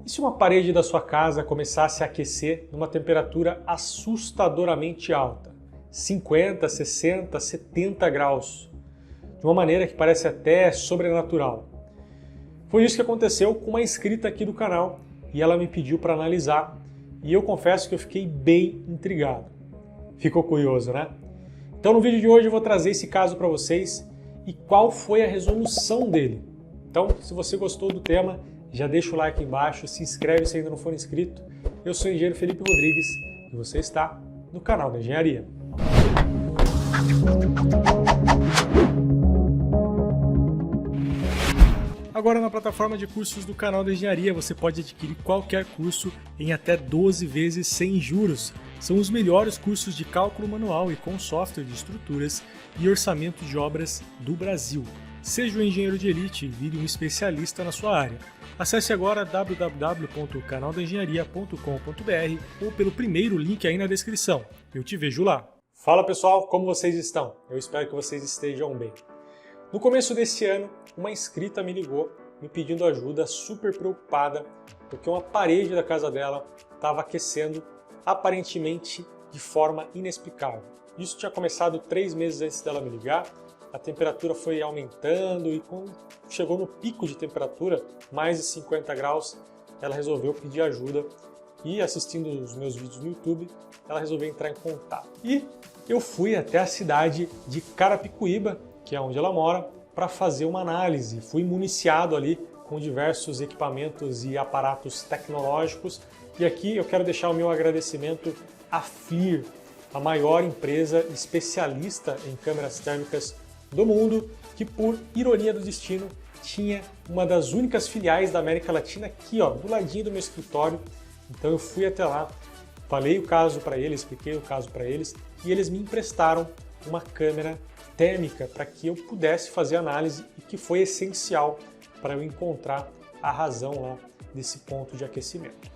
E se uma parede da sua casa começasse a aquecer numa temperatura assustadoramente alta? 50, 60, 70 graus. De uma maneira que parece até sobrenatural. Foi isso que aconteceu com uma inscrita aqui do canal e ela me pediu para analisar e eu confesso que eu fiquei bem intrigado. Ficou curioso, né? Então no vídeo de hoje eu vou trazer esse caso para vocês e qual foi a resolução dele. Então, se você gostou do tema, já deixa o like embaixo, se inscreve se ainda não for inscrito. Eu sou o engenheiro Felipe Rodrigues e você está no canal da Engenharia. Agora na plataforma de cursos do canal da Engenharia você pode adquirir qualquer curso em até 12 vezes sem juros. São os melhores cursos de cálculo manual e com software de estruturas e orçamento de obras do Brasil. Seja um engenheiro de elite e vire um especialista na sua área. Acesse agora www.canaldaengenharia.com.br ou pelo primeiro link aí na descrição. Eu te vejo lá. Fala pessoal, como vocês estão? Eu espero que vocês estejam bem. No começo desse ano, uma inscrita me ligou me pedindo ajuda, super preocupada, porque uma parede da casa dela estava aquecendo aparentemente de forma inexplicável. Isso tinha começado 3 meses antes dela me ligar, a temperatura foi aumentando e quando chegou no pico de temperatura, mais de 50 graus, ela resolveu pedir ajuda e assistindo os meus vídeos no YouTube, ela resolveu entrar em contato. E eu fui até a cidade de Carapicuíba, que é onde ela mora, para fazer uma análise. Fui municiado ali com diversos equipamentos e aparatos tecnológicos. E aqui eu quero deixar o meu agradecimento à FLIR, a maior empresa especialista em câmeras térmicas do mundo, que por ironia do destino tinha uma das únicas filiais da América Latina aqui, ó, do ladinho do meu escritório. Então eu fui até lá, falei o caso para eles, expliquei o caso para eles e eles me emprestaram uma câmera térmica para que eu pudesse fazer análise e que foi essencial para eu encontrar a razão lá desse ponto de aquecimento.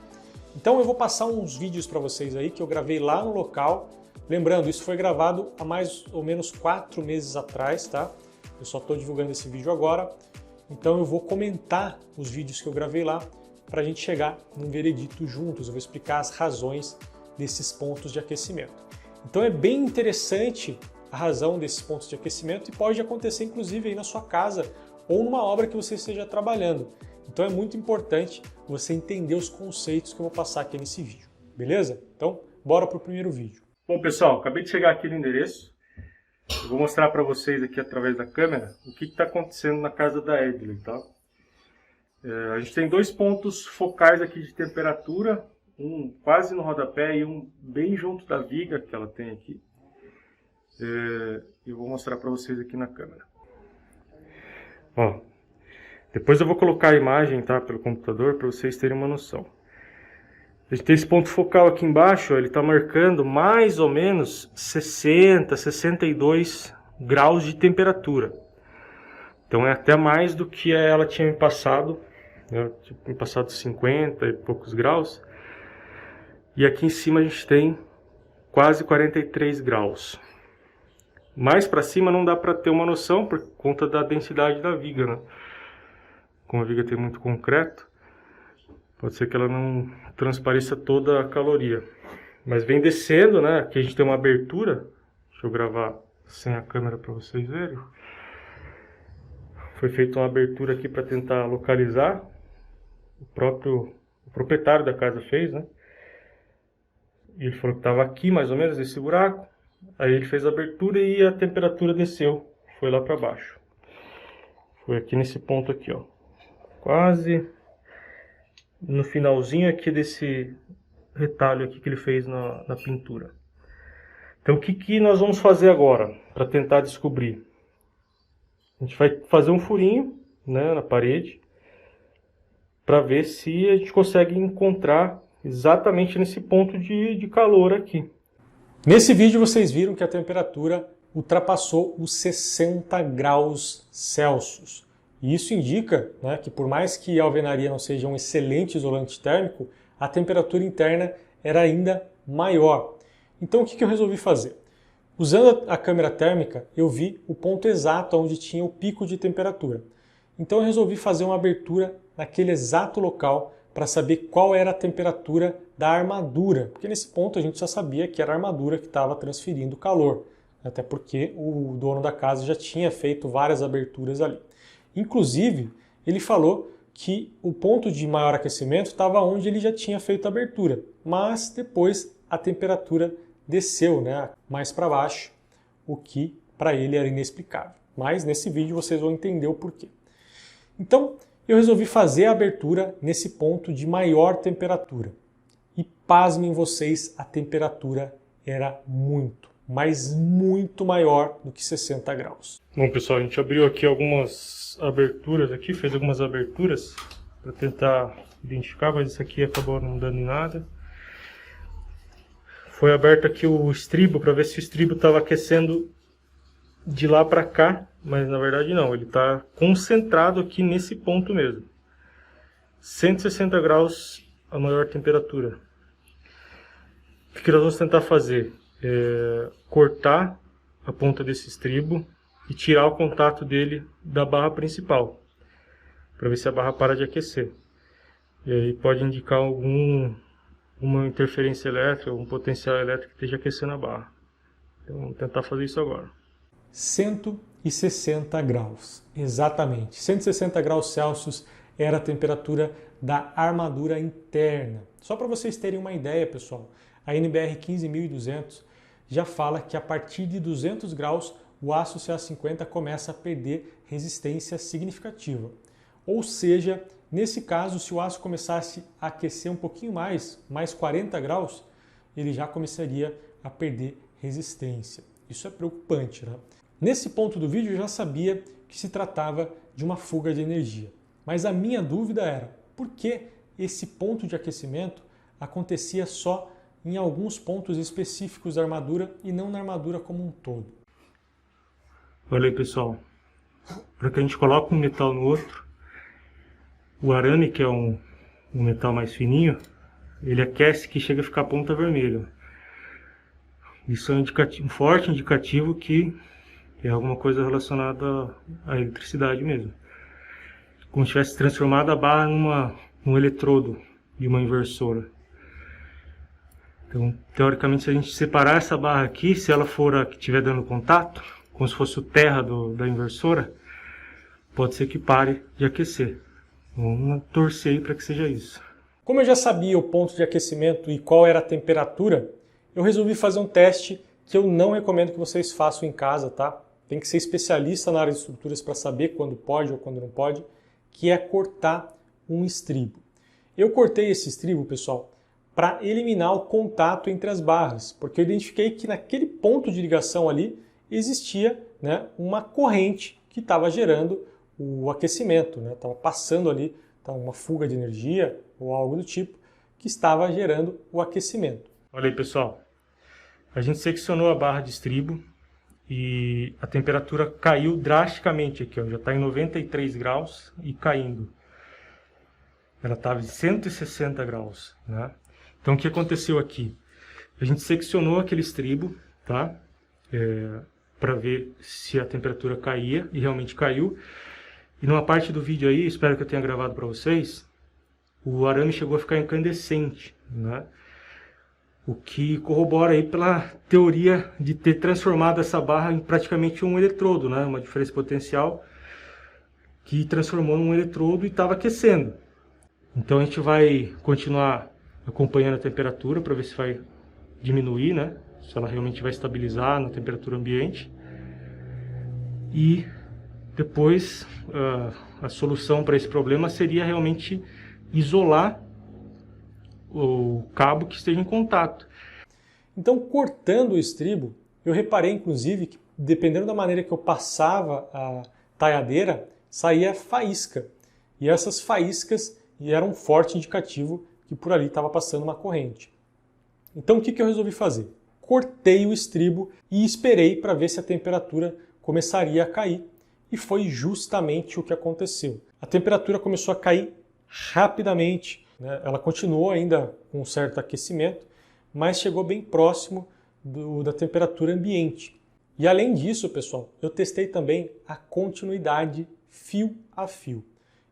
Então eu vou passar uns vídeos para vocês aí que eu gravei lá no local. Lembrando, isso foi gravado há mais ou menos 4 meses atrás, tá? Eu só estou divulgando esse vídeo agora. Então eu vou comentar os vídeos que eu gravei lá para a gente chegar num veredito juntos. Eu vou explicar as razões desses pontos de aquecimento. Então é bem interessante a razão desses pontos de aquecimento e pode acontecer inclusive aí na sua casa ou numa obra que você esteja trabalhando. Então é muito importante você entender os conceitos que eu vou passar aqui nesse vídeo, beleza? Então bora para o primeiro vídeo. Bom pessoal, acabei de chegar aqui no endereço. Eu vou mostrar para vocês aqui através da câmera o que está acontecendo na casa da Edley, tá? A gente tem 2 pontos focais aqui de temperatura, um quase no rodapé e um bem junto da viga que ela tem aqui. Eu vou mostrar para vocês aqui na câmera. Ó, depois eu vou colocar a imagem, tá, pelo computador para vocês terem uma noção. A gente tem esse ponto focal aqui embaixo, ó, ele está marcando mais ou menos 60, 62 graus de temperatura. Então é até mais do que ela tinha me passado, né, me passado 50 e poucos graus. E aqui em cima a gente tem quase 43 graus. Mais para cima não dá para ter uma noção por conta da densidade da viga, né? Como a viga tem muito concreto, pode ser que ela não transpareça toda a caloria. Mas vem descendo, né? Aqui a gente tem uma abertura. Deixa eu gravar sem a câmera para vocês verem. Foi feita uma abertura aqui para tentar localizar. O proprietário da casa fez, né? E ele falou que estava aqui mais ou menos nesse buraco. Aí ele fez a abertura e a temperatura desceu, foi lá para baixo. Foi aqui nesse ponto aqui, ó. Quase no finalzinho aqui desse retalho aqui que ele fez na pintura. Então o que nós vamos fazer agora para tentar descobrir? A gente vai fazer um furinho, né, na parede para ver se a gente consegue encontrar exatamente nesse ponto de calor aqui. Nesse vídeo vocês viram que a temperatura ultrapassou os 60 graus Celsius. E isso indica, né, que por mais que a alvenaria não seja um excelente isolante térmico, a temperatura interna era ainda maior. Então o que eu resolvi fazer? Usando a câmera térmica, eu vi o ponto exato onde tinha o pico de temperatura. Então eu resolvi fazer uma abertura naquele exato local para saber qual era a temperatura da armadura, porque nesse ponto a gente já sabia que era a armadura que estava transferindo calor, até porque o dono da casa já tinha feito várias aberturas ali. Inclusive, ele falou que o ponto de maior aquecimento estava onde ele já tinha feito a abertura, mas depois a temperatura desceu, né, mais para baixo, o que para ele era inexplicável. Mas nesse vídeo vocês vão entender o porquê. Então, eu resolvi fazer a abertura nesse ponto de maior temperatura. E pasmem vocês, a temperatura era muito, mas muito maior do que 60 graus. Bom, pessoal, a gente abriu aqui algumas aberturas aqui, fez algumas aberturas para tentar identificar, mas isso aqui acabou não dando em nada. Foi aberto aqui o estribo para ver se o estribo estava aquecendo de lá para cá, mas na verdade não, ele está concentrado aqui nesse ponto mesmo. 160 graus a maior temperatura. O que nós vamos tentar fazer? Cortar a ponta desse estribo e tirar o contato dele da barra principal, para ver se a barra para de aquecer. E aí pode indicar uma interferência elétrica, um potencial elétrico que esteja aquecendo a barra. Então vamos tentar fazer isso agora. 160 graus, exatamente. 160 graus Celsius era a temperatura da armadura interna. Só para vocês terem uma ideia, pessoal, a NBR 15200 já fala que a partir de 200 graus o aço CA50 começa a perder resistência significativa. Ou seja, nesse caso, se o aço começasse a aquecer um pouquinho mais 40 graus, ele já começaria a perder resistência. Isso é preocupante, né? Nesse ponto do vídeo eu já sabia que se tratava de uma fuga de energia. Mas a minha dúvida era, por que esse ponto de aquecimento acontecia só em alguns pontos específicos da armadura e não na armadura como um todo? Olha aí, pessoal, para que a gente coloque um metal no outro, o arame, que é um metal mais fininho, ele aquece que chega a ficar ponta vermelha. Isso é um forte indicativo que é alguma coisa relacionada à eletricidade mesmo. Como se tivesse transformado a barra num eletrodo de uma inversora. Então, teoricamente, se a gente separar essa barra aqui, se ela for a que estiver dando contato, como se fosse o terra da inversora, pode ser que pare de aquecer. Vamos torcer aí para que seja isso. Como eu já sabia o ponto de aquecimento e qual era a temperatura, eu resolvi fazer um teste que eu não recomendo que vocês façam em casa, tá? Tem que ser especialista na área de estruturas para saber quando pode ou quando não pode, que é cortar um estribo. Eu cortei esse estribo, pessoal, para eliminar o contato entre as barras, porque eu identifiquei que naquele ponto de ligação ali existia, né, uma corrente que estava gerando o aquecimento, né? Estava passando ali uma fuga de energia ou algo do tipo que estava gerando o aquecimento. Olha aí, pessoal, a gente seccionou a barra de estribo e a temperatura caiu drasticamente aqui, ó, já está em 93 graus e caindo. Ela estava em 160 graus, né? Então o que aconteceu aqui? A gente seccionou aquele estribo, tá? Para ver se a temperatura caía, e realmente caiu. E numa parte do vídeo aí, espero que eu tenha gravado para vocês, o arame chegou a ficar incandescente, né? O que corrobora aí pela teoria de ter transformado essa barra em praticamente um eletrodo, né? Uma diferença potencial que transformou num eletrodo e estava aquecendo. Então a gente vai continuar acompanhando a temperatura para ver se vai diminuir, né? Se ela realmente vai estabilizar na temperatura ambiente. E depois a solução para esse problema seria realmente isolar o cabo que esteja em contato. Então, cortando o estribo, eu reparei inclusive que dependendo da maneira que eu passava a taiadeira, saía faísca. E essas faíscas eram um forte indicativo que por ali estava passando uma corrente. Então o que eu resolvi fazer? Cortei o estribo e esperei para ver se a temperatura começaria a cair. E foi justamente o que aconteceu. A temperatura começou a cair rapidamente, né? Ela continuou ainda com um certo aquecimento, mas chegou bem próximo da temperatura ambiente. E além disso, pessoal, eu testei também a continuidade fio a fio.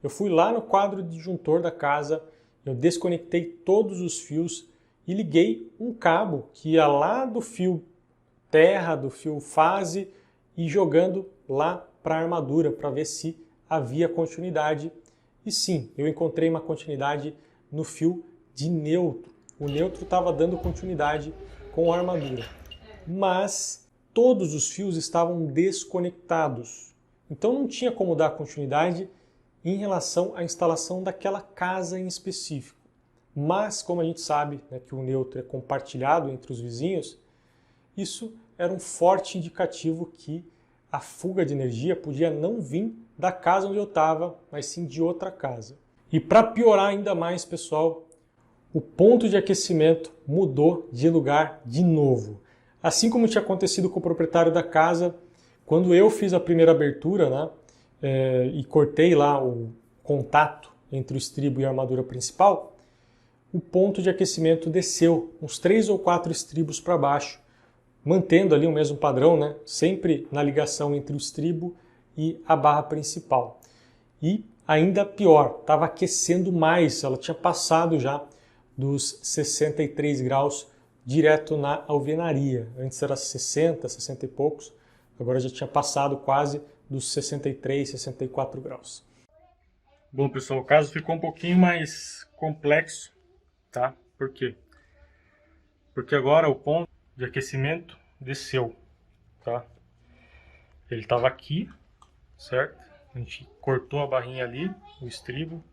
Eu fui lá no quadro disjuntor da casa eu desconectei todos os fios e liguei um cabo que ia lá do fio terra, do fio fase e jogando lá para a armadura para ver se havia continuidade. E sim, eu encontrei uma continuidade no fio de neutro. O neutro estava dando continuidade com a armadura, mas todos os fios estavam desconectados. Então não tinha como dar continuidade em relação à instalação daquela casa em específico. Mas, como a gente sabe, né, que o neutro é compartilhado entre os vizinhos, isso era um forte indicativo que a fuga de energia podia não vir da casa onde eu estava, mas sim de outra casa. E para piorar ainda mais, pessoal, o ponto de aquecimento mudou de lugar de novo. Assim como tinha acontecido com o proprietário da casa, quando eu fiz a primeira abertura, né, e cortei lá o contato entre o estribo e a armadura principal, o ponto de aquecimento desceu uns 3 ou 4 estribos para baixo, mantendo ali o mesmo padrão, né, sempre na ligação entre o estribo e a barra principal. E ainda pior, estava aquecendo mais, ela tinha passado já dos 63 graus direto na alvenaria. Antes era 60, 60 e poucos, agora já tinha passado quase dos 63, 64 graus. Bom, pessoal, o caso ficou um pouquinho mais complexo, tá? Por quê? Porque agora o ponto de aquecimento desceu, tá? Ele estava aqui, certo? A gente cortou a barrinha ali, o estribo.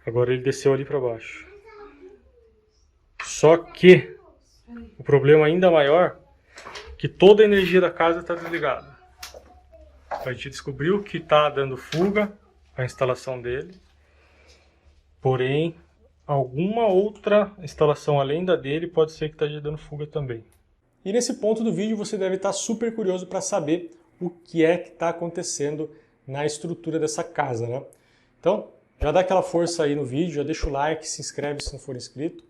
Agora ele desceu ali para baixo. Só que o problema ainda maior é que toda a energia da casa está desligada. A gente descobriu que está dando fuga a instalação dele, porém alguma outra instalação além da dele pode ser que esteja dando fuga também. E nesse ponto do vídeo você deve estar super curioso para saber o que é que está acontecendo na estrutura dessa casa, né? Então, já dá aquela força aí no vídeo, já deixa o like, se inscreve se não for inscrito.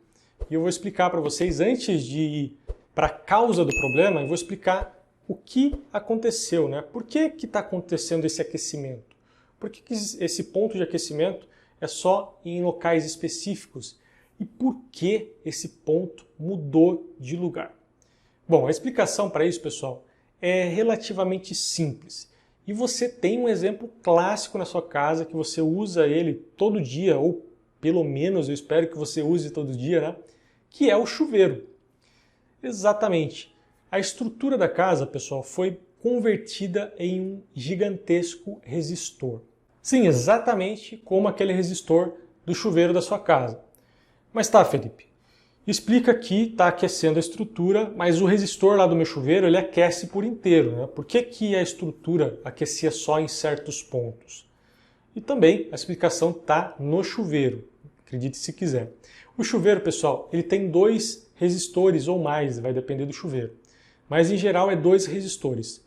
E eu vou explicar para vocês, antes de ir para a causa do problema, eu vou explicar o que aconteceu, né? Por que está acontecendo esse aquecimento? Por que esse ponto de aquecimento é só em locais específicos? E por que esse ponto mudou de lugar? Bom, a explicação para isso, pessoal, é relativamente simples. E você tem um exemplo clássico na sua casa que você usa ele todo dia, ou pelo menos eu espero que você use todo dia, né? Que é o chuveiro. Exatamente. A estrutura da casa, pessoal, foi convertida em um gigantesco resistor. Sim, exatamente como aquele resistor do chuveiro da sua casa. Mas tá, Felipe, explica que está aquecendo a estrutura, mas o resistor lá do meu chuveiro ele aquece por inteiro, né? Por que a estrutura aquecia só em certos pontos? E também a explicação está no chuveiro, acredite se quiser. O chuveiro, pessoal, ele tem 2 resistores ou mais, vai depender do chuveiro. Mas em geral é 2 resistores.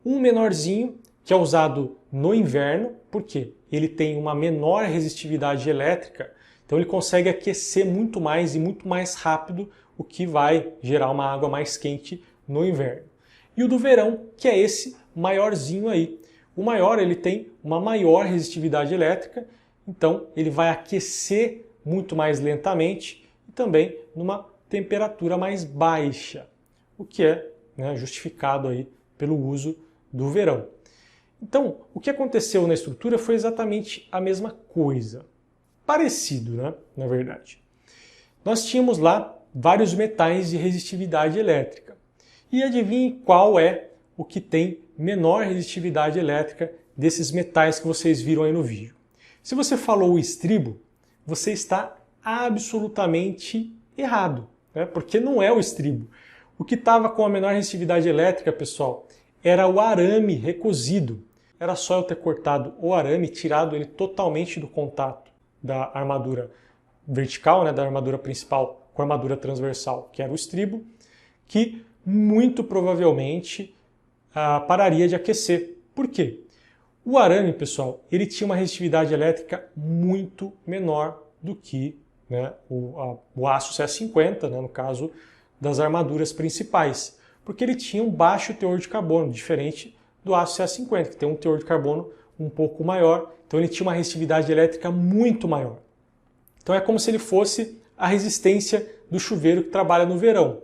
Um menorzinho, que é usado no inverno, porque ele tem uma menor resistividade elétrica, então ele consegue aquecer muito mais e muito mais rápido, o que vai gerar uma água mais quente no inverno. E o do verão, que é esse maiorzinho aí. O maior ele tem uma maior resistividade elétrica, então ele vai aquecer muito mais lentamente e também numa temperatura mais baixa, o que é, né, justificado aí pelo uso do verão. Então, o que aconteceu na estrutura foi exatamente a mesma coisa. Parecido, né? Na verdade. Nós tínhamos lá vários metais de resistividade elétrica. E adivinhe qual é o que tem menor resistividade elétrica desses metais que vocês viram aí no vídeo. Se você falou o estribo, você está absolutamente errado, né? Porque não é o estribo. O que estava com a menor resistividade elétrica, pessoal, era o arame recozido. Era só eu ter cortado o arame e tirado ele totalmente do contato da armadura vertical, né, da armadura principal com a armadura transversal, que era o estribo, que muito provavelmente pararia de aquecer. Por quê? O arame, pessoal, ele tinha uma resistividade elétrica muito menor do que, né, o aço CS50, né, no caso das armaduras principais, porque ele tinha um baixo teor de carbono, diferente do aço CS50, que tem um teor de carbono um pouco maior, então ele tinha uma resistividade elétrica muito maior. Então é como se ele fosse a resistência do chuveiro que trabalha no verão.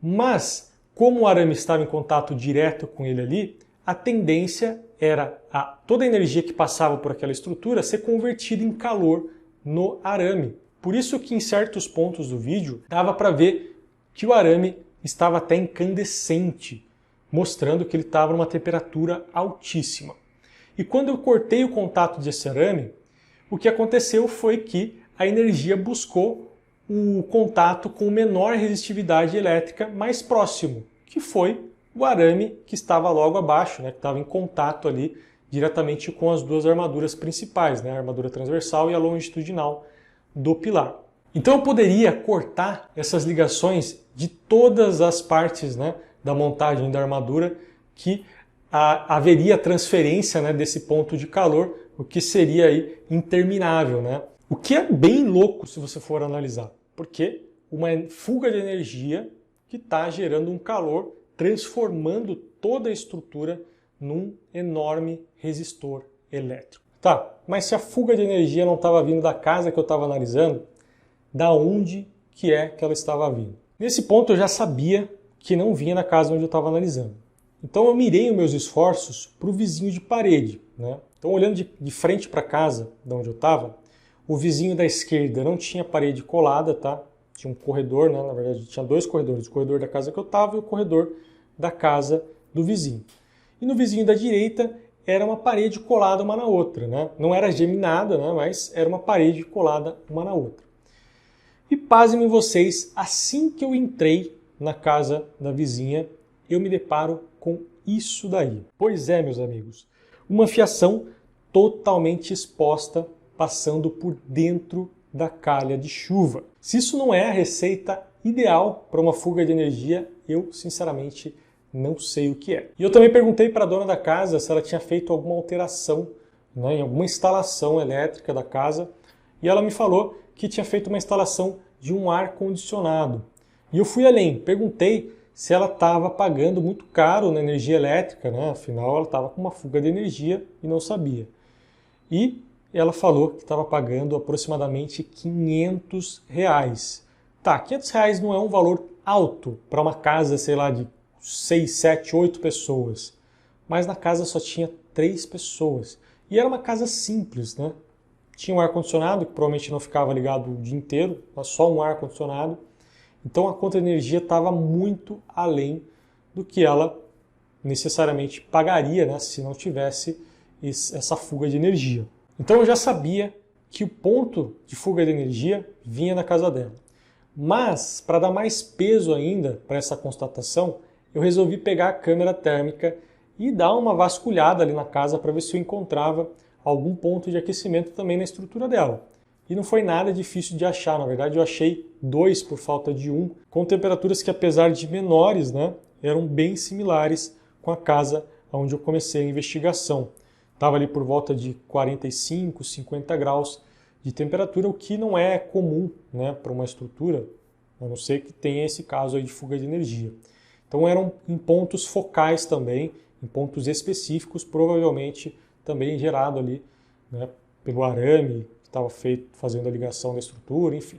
Mas, como o arame estava em contato direto com ele ali, a tendência era toda a energia que passava por aquela estrutura ser convertida em calor no arame. Por isso que em certos pontos do vídeo dava para ver que o arame estava até incandescente, mostrando que ele estava numa temperatura altíssima. E quando eu cortei o contato desse arame, o que aconteceu foi que a energia buscou o contato com menor resistividade elétrica mais próximo, que foi o arame que estava logo abaixo, né, que estava em contato ali diretamente com as duas armaduras principais, né, a armadura transversal e a longitudinal do pilar. Então eu poderia cortar essas ligações de todas as partes, né, da montagem da armadura que haveria transferência, né, desse ponto de calor, o que seria aí interminável, né? O que é bem louco se você for analisar, porque uma fuga de energia que está gerando um calor, transformando toda a estrutura num enorme resistor elétrico. Tá, mas se a fuga de energia não estava vindo da casa que eu estava analisando, da onde que é que ela estava vindo? Nesse ponto eu já sabia que não vinha da casa onde eu estava analisando. Então eu mirei os meus esforços para o vizinho de parede, né? Então olhando de frente para a casa de onde eu estava, o vizinho da esquerda não tinha parede colada, tá? Tinha um corredor, né? Na verdade tinha dois corredores, o corredor da casa que eu estava e o corredor da casa do vizinho. E no vizinho da direita era uma parede colada uma na outra, né? Não era geminada, né? Mas era uma parede colada uma na outra. E pasmem vocês, assim que eu entrei na casa da vizinha, eu me deparo com isso daí. Pois é, meus amigos, uma fiação totalmente exposta, passando por dentro da calha de chuva. Se isso não é a receita ideal para uma fuga de energia, eu sinceramente não sei o que é. E eu também perguntei para a dona da casa se ela tinha feito alguma alteração, né, em alguma instalação elétrica da casa, e ela me falou que tinha feito uma instalação de um ar-condicionado. E eu fui além, perguntei se ela estava pagando muito caro na energia elétrica, né? Afinal ela estava com uma fuga de energia e não sabia. E ela falou que estava pagando aproximadamente R$500. Tá, R$500 não é um valor alto para uma casa, sei lá, de 6, 7, 8 pessoas. Mas na casa só tinha 3 pessoas. E era uma casa simples, né? Tinha um ar-condicionado, que provavelmente não ficava ligado o dia inteiro, mas só um ar-condicionado. Então a conta de energia estava muito além do que ela necessariamente pagaria, né, se não tivesse essa fuga de energia. Então eu já sabia que o ponto de fuga de energia vinha da casa dela. Mas, para dar mais peso ainda para essa constatação, eu resolvi pegar a câmera térmica e dar uma vasculhada ali na casa para ver se eu encontrava algum ponto de aquecimento também na estrutura dela. E não foi nada difícil de achar, na verdade eu achei 2 por falta de 1, com temperaturas que apesar de menores, né, eram bem similares com a casa onde eu comecei a investigação. Estava ali por volta de 45, 50 graus de temperatura, o que não é comum, né, para uma estrutura, a não ser que tenha esse caso aí de fuga de energia. Então eram em pontos focais também, em pontos específicos, provavelmente também gerado ali, né, pelo arame que estava fazendo a ligação da estrutura, enfim,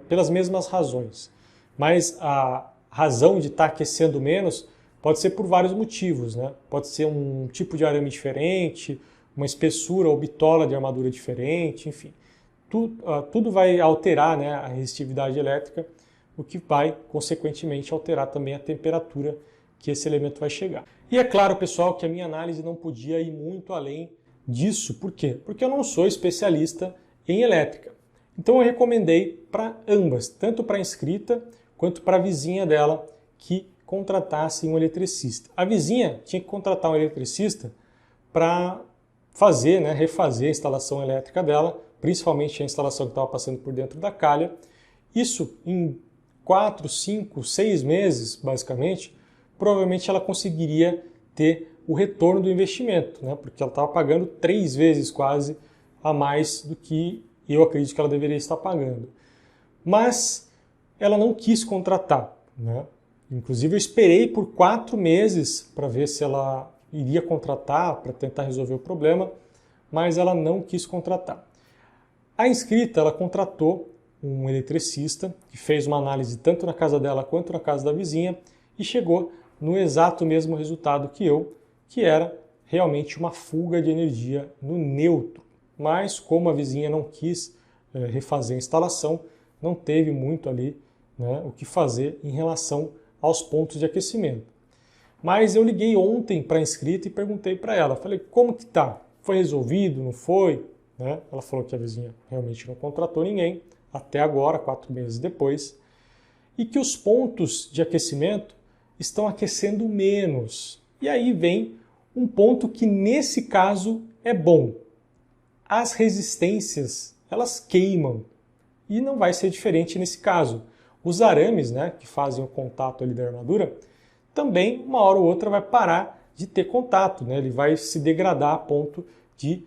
pelas mesmas razões. Mas a razão de estar aquecendo menos pode ser por vários motivos, né? Pode ser um tipo de arame diferente, uma espessura ou bitola de armadura diferente, enfim. Tudo vai alterar, né, a resistividade elétrica, o que vai, consequentemente, alterar também a temperatura que esse elemento vai chegar. E é claro, pessoal, que a minha análise não podia ir muito além disso. Por quê? Porque eu não sou especialista em elétrica. Então eu recomendei para ambas, tanto para a inscrita quanto para a vizinha dela, que contratasse um eletricista. A vizinha tinha que contratar um eletricista para fazer, né, refazer a instalação elétrica dela, principalmente a instalação que estava passando por dentro da calha. Isso em 4, 5, 6 meses, basicamente, provavelmente ela conseguiria ter o retorno do investimento, né, porque ela estava pagando 3 vezes quase a mais do que eu acredito que ela deveria estar pagando. Mas ela não quis contratar, né? Inclusive eu esperei por 4 meses para ver se ela iria contratar para tentar resolver o problema, mas ela não quis contratar. A inscrita, ela contratou um eletricista que fez uma análise tanto na casa dela quanto na casa da vizinha e chegou no exato mesmo resultado que eu, que era realmente uma fuga de energia no neutro. Mas como a vizinha não quis refazer a instalação, não teve muito ali, né, o que fazer em relação aos pontos de aquecimento. Mas eu liguei ontem para a inscrita e perguntei para ela, falei, como que tá? Foi resolvido, não foi? Né? Ela falou que a vizinha realmente não contratou ninguém, até agora, 4 meses depois, e que os pontos de aquecimento estão aquecendo menos. E aí vem um ponto que nesse caso é bom. As resistências, elas queimam, e não vai ser diferente nesse caso. Os arames, né, que fazem o contato ali da armadura, também uma hora ou outra vai parar de ter contato, né? Ele vai se degradar a ponto de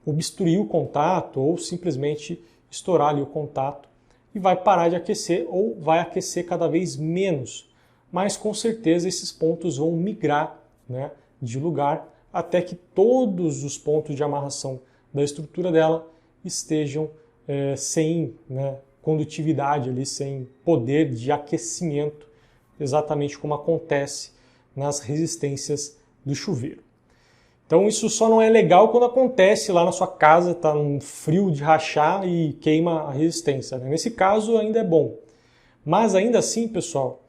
obstruir o contato ou simplesmente estourar ali o contato e vai parar de aquecer ou vai aquecer cada vez menos. Mas com certeza esses pontos vão migrar, né, de lugar até que todos os pontos de amarração da estrutura dela estejam sem, né, condutividade, ali, sem poder de aquecimento, exatamente como acontece nas resistências do chuveiro. Então isso só não é legal quando acontece lá na sua casa, está um frio de rachar e queima a resistência, né? Nesse caso ainda é bom. Mas ainda assim, pessoal,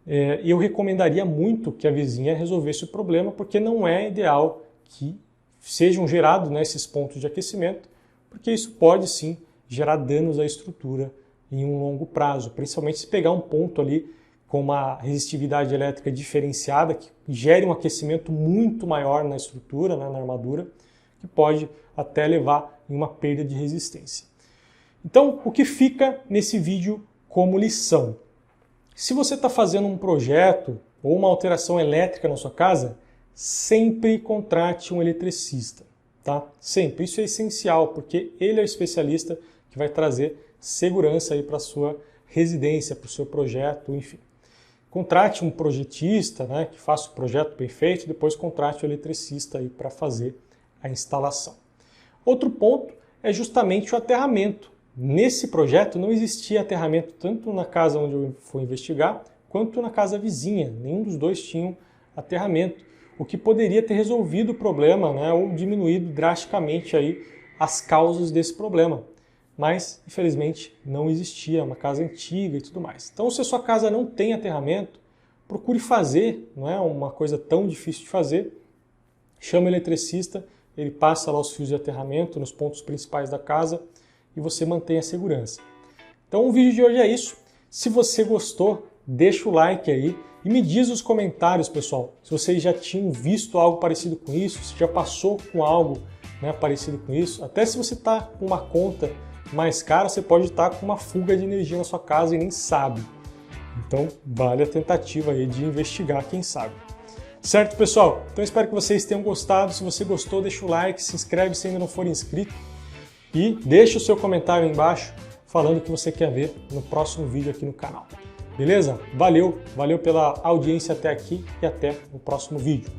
eu recomendaria muito que a vizinha resolvesse o problema, porque não é ideal que sejam gerados, né, esses pontos de aquecimento, porque isso pode sim gerar danos à estrutura em um longo prazo, principalmente se pegar um ponto ali com uma resistividade elétrica diferenciada, que gere um aquecimento muito maior na estrutura, né, na armadura, que pode até levar em uma perda de resistência. Então, o que fica nesse vídeo como lição? Se você está fazendo um projeto ou uma alteração elétrica na sua casa, sempre contrate um eletricista, tá? Sempre. Isso é essencial, porque ele é o especialista que vai trazer segurança aí para a sua residência, para o seu projeto, enfim. Contrate um projetista, né, que faça o projeto bem feito, depois contrate o eletricista aí para fazer a instalação. Outro ponto é justamente o aterramento. Nesse projeto não existia aterramento tanto na casa onde eu fui investigar, quanto na casa vizinha. Nenhum dos dois tinham aterramento, o que poderia ter resolvido o problema, né, ou diminuído drasticamente aí as causas desse problema. Mas, infelizmente, não existia, uma casa antiga e tudo mais. Então, se a sua casa não tem aterramento, procure fazer, não é uma coisa tão difícil de fazer. Chama o eletricista, ele passa lá os fios de aterramento nos pontos principais da casa e você mantém a segurança. Então, o vídeo de hoje é isso. Se você gostou, deixa o like aí e me diz nos comentários, pessoal, se vocês já tinham visto algo parecido com isso, se já passou com algo, né, parecido com isso. Até se você está com uma conta mais cara, você pode estar com uma fuga de energia na sua casa e nem sabe. Então, vale a tentativa aí de investigar, quem sabe. Certo, pessoal? Então, espero que vocês tenham gostado. Se você gostou, deixa o like, se inscreve se ainda não for inscrito e deixa o seu comentário aí embaixo falando o que você quer ver no próximo vídeo aqui no canal. Beleza? Valeu pela audiência até aqui e até o próximo vídeo.